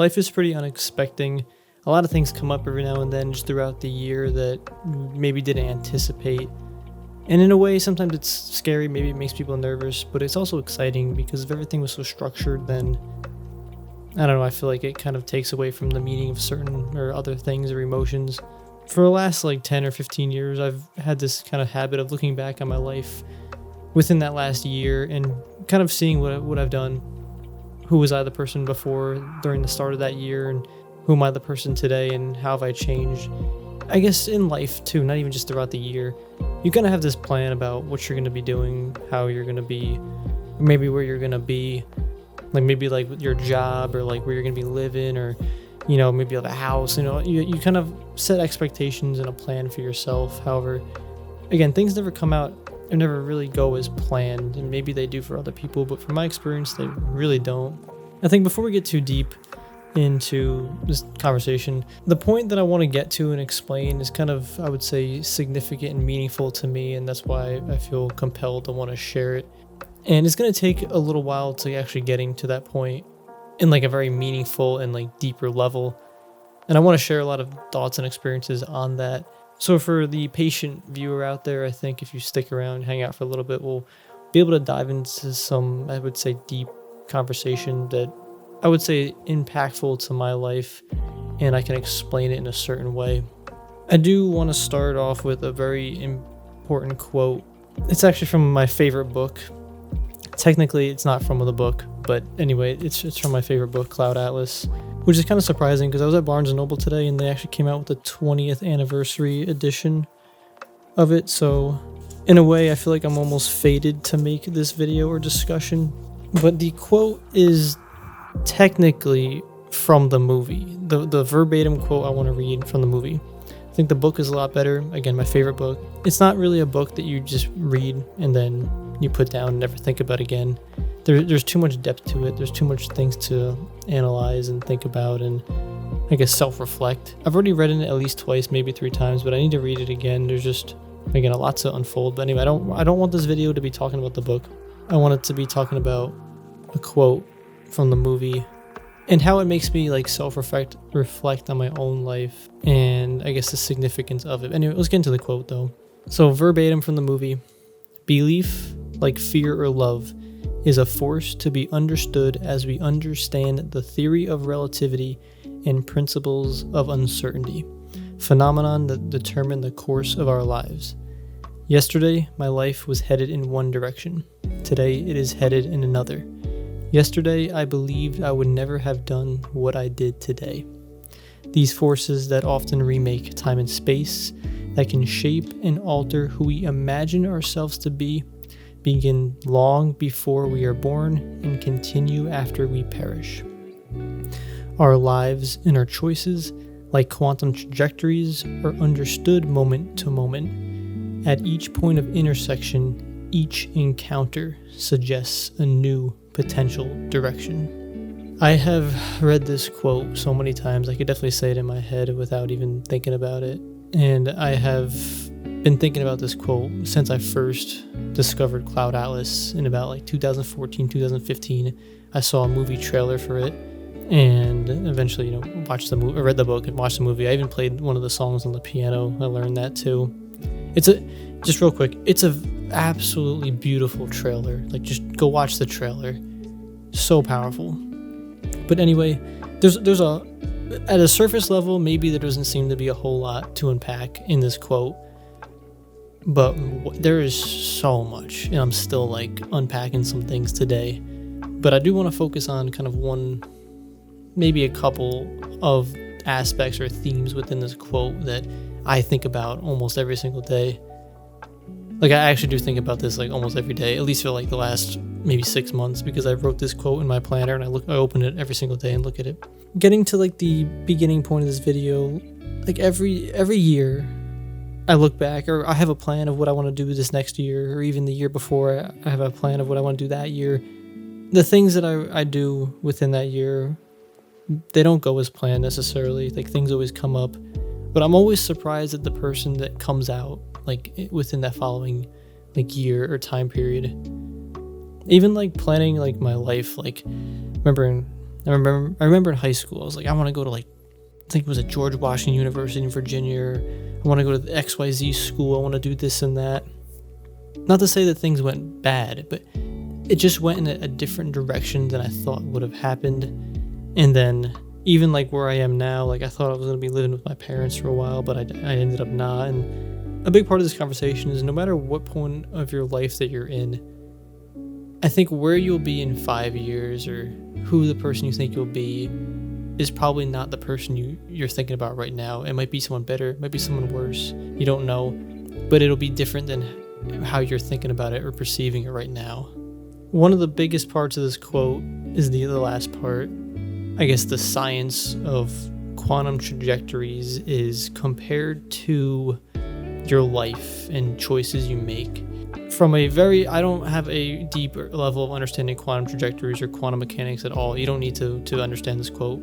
life is pretty unexpecting. A lot of things come up every now and then just throughout the year that maybe didn't anticipate. And in a way, sometimes it's scary, maybe it makes people nervous, but it's also exciting because if everything was so structured, then I don't know, I feel like it kind of takes away from the meaning of certain or other things or emotions. For the last 10 or 15 years, I've had this kind of habit of looking back on my life within that last year and kind of seeing what I've done. Who was I the person before, during the start of that year, and who am I the person today, and how have I changed? I guess in life too, not even just throughout the year, you kind of have this plan about what you're going to be doing, how you're going to be, maybe where you're going to be, maybe your job, or where you're going to be living, or maybe a house. You kind of set expectations and a plan for yourself. However, again, things never come out or never really go as planned, and maybe they do for other people, but from my experience, they really don't. I think before we get too deep into this conversation, the point that I want to get to and explain is kind of, I would say, significant and meaningful to me, and that's why I feel compelled to want to share it. And it's going to take a little while to actually getting to that point in a very meaningful and deeper level. And I want to share a lot of thoughts and experiences on that. So for the patient viewer out there, I think if you stick around and hang out for a little bit, we'll be able to dive into some, I would say, deep conversation that I would say impactful to my life, and I can explain it in a certain way. I do want to start off with a very important quote. It's actually from my favorite book. Technically, it's not from the book, but anyway, it's from my favorite book, Cloud Atlas, which is kind of surprising because I was at Barnes & Noble today and they actually came out with the 20th anniversary edition of it. So in a way, I feel like I'm almost fated to make this video or discussion. But the quote is technically from the movie. The verbatim quote I want to read from the movie. I think the book is a lot better. Again, my favorite book. It's not really a book that you just read and then you put down and never think about again. There's too much depth to it. There's too much things to analyze and think about and, I guess, self-reflect. I've already read it at least twice, maybe 3 times, but I need to read it again. There's just, again, a lot to unfold. But anyway, I don't want this video to be talking about the book. I want it to be talking about a quote from the movie and how it makes me reflect on my own life and I guess the significance of it. Anyway, let's get into the quote though. So verbatim from the movie: "Belief, like fear or love, is a force to be understood as we understand the theory of relativity and principles of uncertainty, phenomenon that determine the course of our lives. Yesterday, my life was headed in one direction. Today, it is headed in another. Yesterday, I believed I would never have done what I did today. These forces that often remake time and space, that can shape and alter who we imagine ourselves to be, begin long before we are born and continue after we perish. Our lives and our choices, like quantum trajectories, are understood moment to moment. At each point of intersection, each encounter suggests a new potential direction." I have read this quote so many times, I could definitely say it in my head without even thinking about it. And I have been thinking about this quote since I first discovered Cloud Atlas in about 2014, 2015. I saw a movie trailer for it and eventually, watched the movie, I read the book and watched the movie. I even played one of the songs on the piano. I learned that too. Just real quick, it's a absolutely beautiful trailer. Just go watch the trailer. So powerful. But anyway, there's at a surface level, maybe there doesn't seem to be a whole lot to unpack in this quote, but there is so much, and I'm still unpacking some things today. But I do want to focus on kind of maybe a couple of aspects or themes within this quote that I think about almost every single day. I actually do think about this almost every day, at least for the last maybe 6 months, because I wrote this quote in my planner and I open it every single day and look at it. Getting to the beginning point of this video, every year I look back, or I have a plan of what I want to do this next year, or even the year before I have a plan of what I want to do that year. The things that I do within that year, they don't go as planned necessarily. Things always come up, but I'm always surprised at the person that comes out within that following year or time period. Even planning my life, remember I remember in high school, I was like, I want to go to like, I think it was at George Washington University in Virginia, or I want to go to the XYZ school, I want to do this and that. Not to say that things went bad, but it just went in a different direction than I thought would have happened. And then even like where I am now, like I thought I was going to be living with my parents for a while, but I ended up not. And a big part of this conversation is no matter what point of your life that you're in, I think where you'll be in 5 years or who the person you think you'll be is probably not the person you're thinking about right now. It might be someone better, it might be someone worse. You don't know, but it'll be different than how you're thinking about it or perceiving it right now. One of the biggest parts of this quote is the last part. I guess the science of quantum trajectories is compared to your life and choices you make. From a very, I don't have a deep level of understanding quantum trajectories or quantum mechanics at all. You don't need to understand this quote.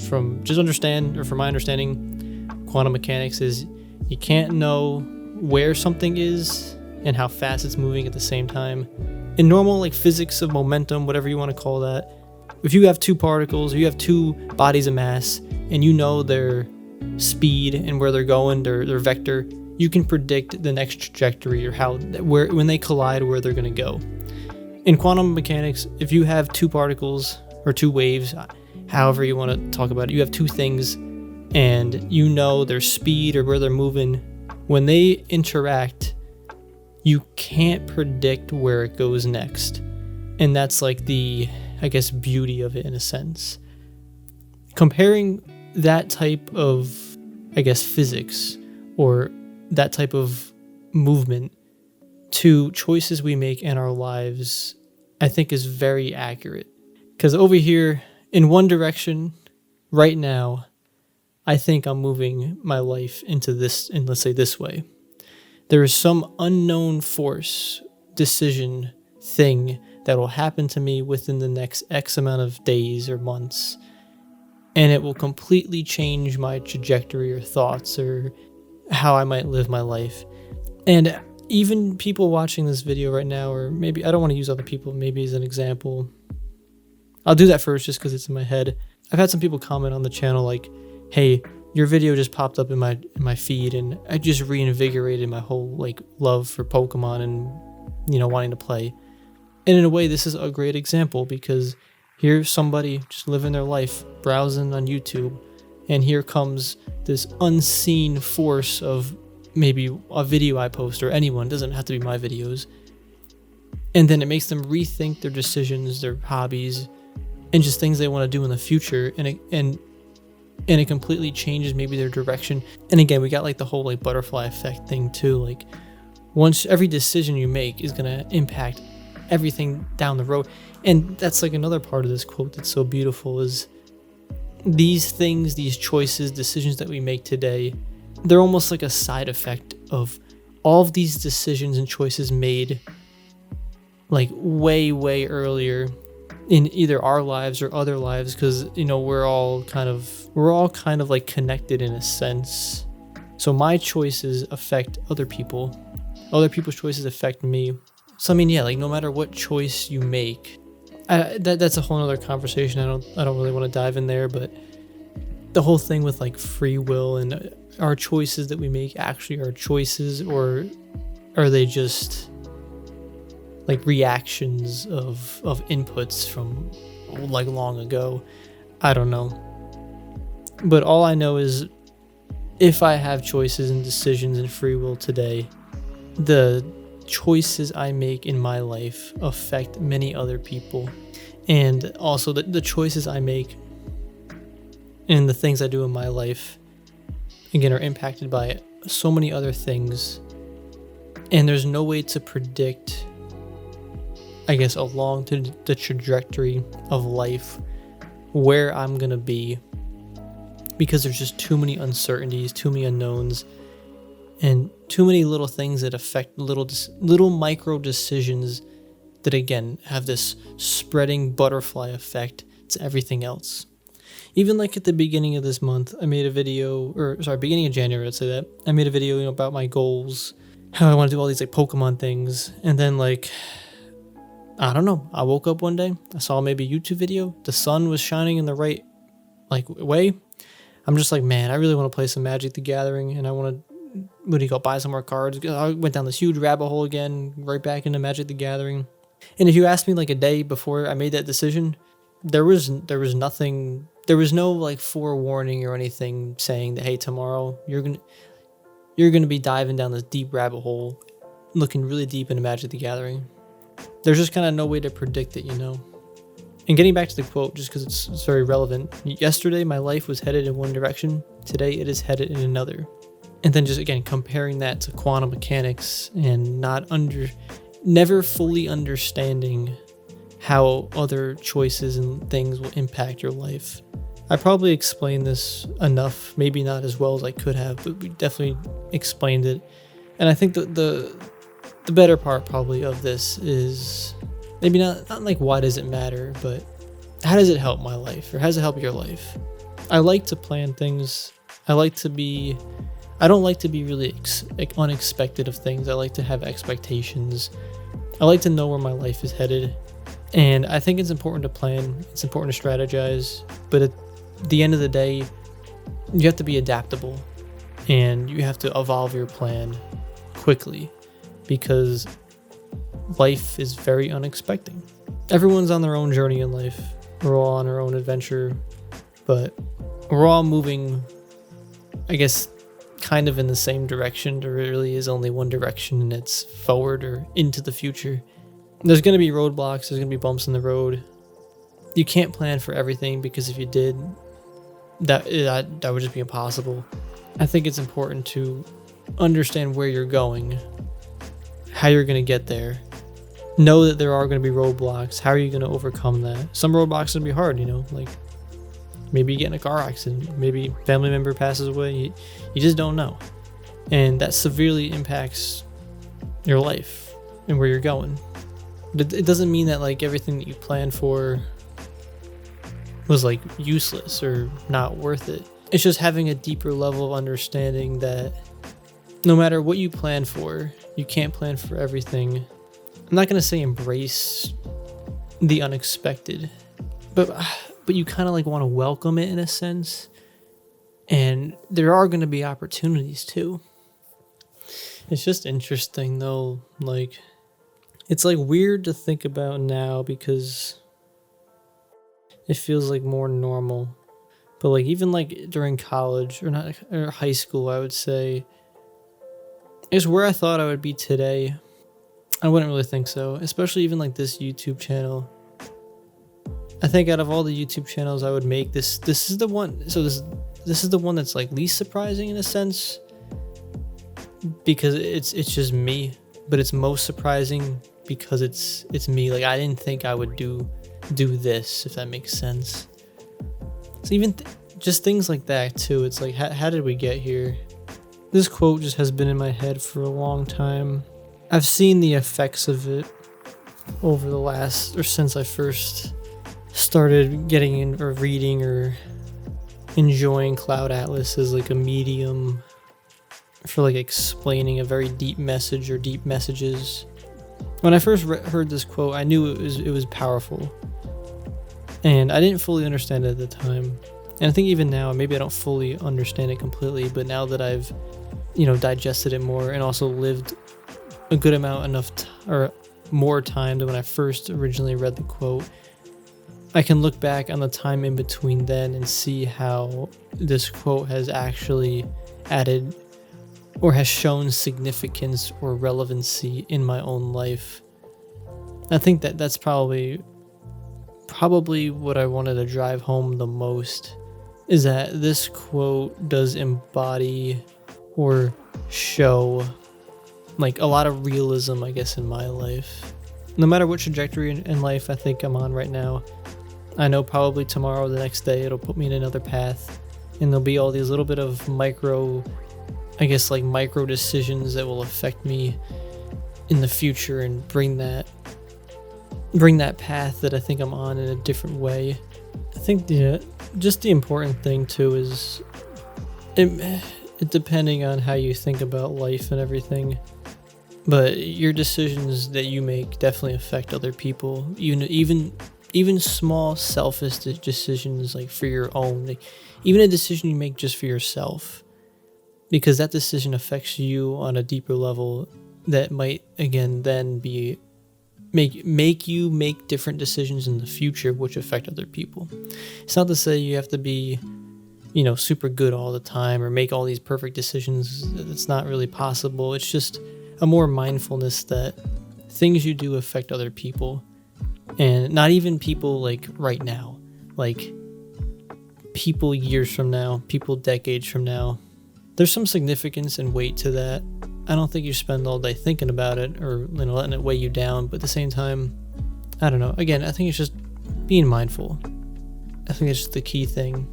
From my understanding, quantum mechanics is you can't know where something is and how fast it's moving at the same time. In normal like physics of momentum, whatever you want to call that, if you have two particles or you have two bodies of mass and you know their speed and where they're going, their vector, you can predict the next trajectory or when they collide, where they're going to go. In quantum mechanics, if you have two particles or two waves, however you want to talk about it, you have two things and you know their speed or where they're moving. When they interact, you can't predict where it goes next. And that's like the, I guess, beauty of it in a sense. Comparing that type of, I guess, physics or that type of movement to choices we make in our lives, I think is very accurate. Because over here, in one direction, right now, I think I'm moving my life into this, and let's say this way. There is some unknown force, decision, thing that will happen to me within the next X amount of days or months, and it will completely change my trajectory or thoughts or how I might live my life. And even people watching this video right now, or maybe I don't want to use other people, maybe as an example. I'll do that first just because it's in my head. I've had some people comment on the channel like, hey, your video just popped up in my feed and I just reinvigorated my whole like love for Pokemon and, you know, wanting to play. And in a way, this is a great example because here's somebody just living their life, browsing on YouTube, and here comes this unseen force of maybe a video I post or anyone, doesn't have to be my videos. And then it makes them rethink their decisions, their hobbies, and just things they want to do in the future. And it completely changes maybe their direction. And again, we got like the whole like butterfly effect thing too. Like once every decision you make is going to impact everything down the road. And that's like another part of this quote that's so beautiful is these things, these choices, decisions that we make today, they're almost like a side effect of all of these decisions and choices made like way, way earlier in either our lives or other lives, because, you know, we're all kind of like connected in a sense. So my choices affect other people. Other people's choices affect me. So I mean, yeah, like no matter what choice you make, that's a whole other conversation. I don't really want to dive in there, but the whole thing with like free will and our choices that we make actually are choices, or are they just like reactions of inputs from like long ago? I don't know. But all I know is if I have choices and decisions and free will today, the choices I make in my life affect many other people. And also the choices I make and the things I do in my life, again, are impacted by so many other things. And there's no way to predict, I guess, along to the trajectory of life where I'm going to be, because there's just too many uncertainties, too many unknowns, and too many little things that affect little micro decisions that, again, have this spreading butterfly effect to everything else. Even like at the beginning of this month, I made a video, beginning of January, I'd say that. I made a video, about my goals, how I want to do all these like Pokemon things, and then like I don't know. I woke up one day, I saw maybe a YouTube video, the sun was shining in the right way. I'm just like, man, I really want to play some Magic the Gathering, and I want to, what do you call, buy some more cards. I went down this huge rabbit hole again, right back into Magic the Gathering. And if you asked me like a day before I made that decision, there was nothing, there was no like forewarning or anything saying that, hey, tomorrow you're gonna be diving down this deep rabbit hole, looking really deep into Magic the Gathering. There's just kind of no way to predict it, you know. And getting back to the quote, just because it's very relevant. Yesterday, my life was headed in one direction. Today, it is headed in another. And then just again comparing that to quantum mechanics and never fully understanding how other choices and things will impact your life. I probably explained this enough, maybe not as well as I could have, but we definitely explained it. And I think the better part probably of this is maybe not like why does it matter, but how does it help my life, or how does it help your life? I like to plan things. I don't like to be really unexpected of things. I like to have expectations. I like to know where my life is headed. And I think it's important to plan. It's important to strategize. But at the end of the day, you have to be adaptable. And you have to evolve your plan quickly. Because life is very unexpected. Everyone's on their own journey in life. We're all on our own adventure. But we're all moving, I guess, kind of in the same direction. There really is only one direction, and it's forward or into the future. There's going to be roadblocks. There's going to be bumps in the road. You can't plan for everything, because if you did, that would just be impossible. I think it's important to understand where you're going, how you're going to get there. Know that there are going to be roadblocks. How are you going to overcome that? Some roadblocks are going to be hard, you know, like maybe you get in a car accident, maybe a family member passes away. You just don't know. And that severely impacts your life and where you're going. But it doesn't mean that like everything that you planned for was like useless or not worth it. It's just having a deeper level of understanding that no matter what you plan for, you can't plan for everything. I'm not going to say embrace the unexpected, but you kind of like want to welcome it in a sense. And there are going to be opportunities too. It's just interesting though, like it's like weird to think about now because it feels like more normal. But like even like during college or high school, I would say is where I thought I would be today. I wouldn't really think so, especially even like this YouTube channel. I think out of all the YouTube channels I would make, this is the one. So this is the one that's like least surprising in a sense, because it's just me. But it's most surprising because it's me. Like I didn't think I would do this, if that makes sense. So even just things like that too. It's like how did we get here? This quote just has been in my head for a long time. I've seen the effects of it over the last, or since I first started getting in or reading or enjoying Cloud Atlas as like a medium for like explaining a very deep message or deep messages. When I first heard this quote, I knew it was powerful, and I didn't fully understand it at the time. And I think even now, maybe I don't fully understand it completely, but now that I've, digested it more and also lived a good amount, or more time than when I first originally read the quote, I can look back on the time in between then and see how this quote has actually added or has shown significance or relevancy in my own life. I think that's probably what I wanted to drive home the most, is that this quote does embody or show like a lot of realism, I guess, in my life. No matter what trajectory in life I think I'm on right now, I know probably tomorrow, the next day, it'll put me in another path, and there'll be all these little bit of micro decisions that will affect me in the future and bring that path that I think I'm on in a different way. I think just the important thing too is it depending on how you think about life and everything. But your decisions that you make definitely affect other people. Even small selfish decisions, like for your own, like even a decision you make just for yourself, because that decision affects you on a deeper level that might again then be make you make different decisions in the future which affect other people. It's not to say you have to be, super good all the time or make all these perfect decisions. It's not really possible. It's just a more mindfulness that things you do affect other people, and not even people like right now, like people years from now, people decades from now. There's some significance and weight to that. I don't think you spend all day thinking about it or letting it weigh you down, but at the same time, I don't know. Again, I think it's just being mindful. I think it's just the key thing.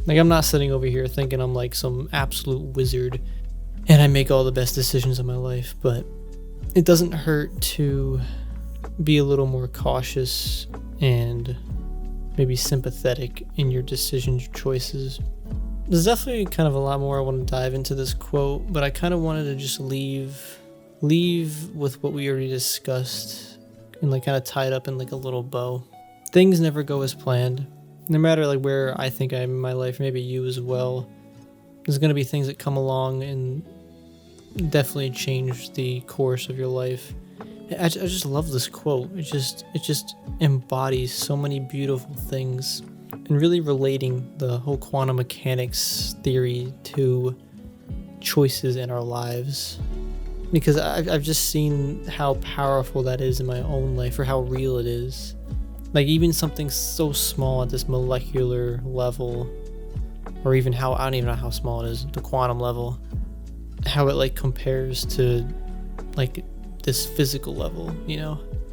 Like, I'm not sitting over here thinking I'm like some absolute wizard and I make all the best decisions of my life, but it doesn't hurt to be a little more cautious and maybe sympathetic in your decisions, your choices. There's definitely kind of a lot more I want to dive into this quote, but I kind of wanted to just leave with what we already discussed and like kind of tie it up in like a little bow. Things never go as planned. No matter like where I think I'm in my life, maybe you as well. There's going to be things that come along and definitely change the course of your life. I just love this quote. It just embodies so many beautiful things, and really relating the whole quantum mechanics theory to choices in our lives. Because I've just seen how powerful that is in my own life, or how real it is. Like even something so small at this molecular level, or even I don't even know how small it is, the quantum level, how it like compares to like this physical level,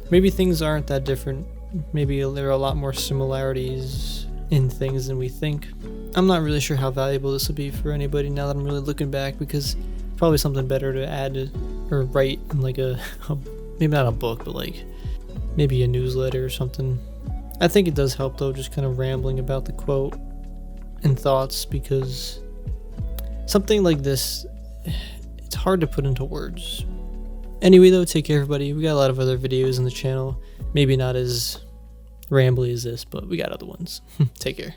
Maybe things aren't that different. Maybe there are a lot more similarities in things than we think. I'm not really sure how valuable this will be for anybody now that I'm really looking back, because it's probably something better to add or write in like maybe not a book, but like maybe a newsletter or something. I think it does help though, just kind of rambling about the quote and thoughts, because something like this, it's hard to put into words. Anyway though, take care everybody. We got a lot of other videos on the channel, maybe not as rambly as this, but we got other ones. Take care.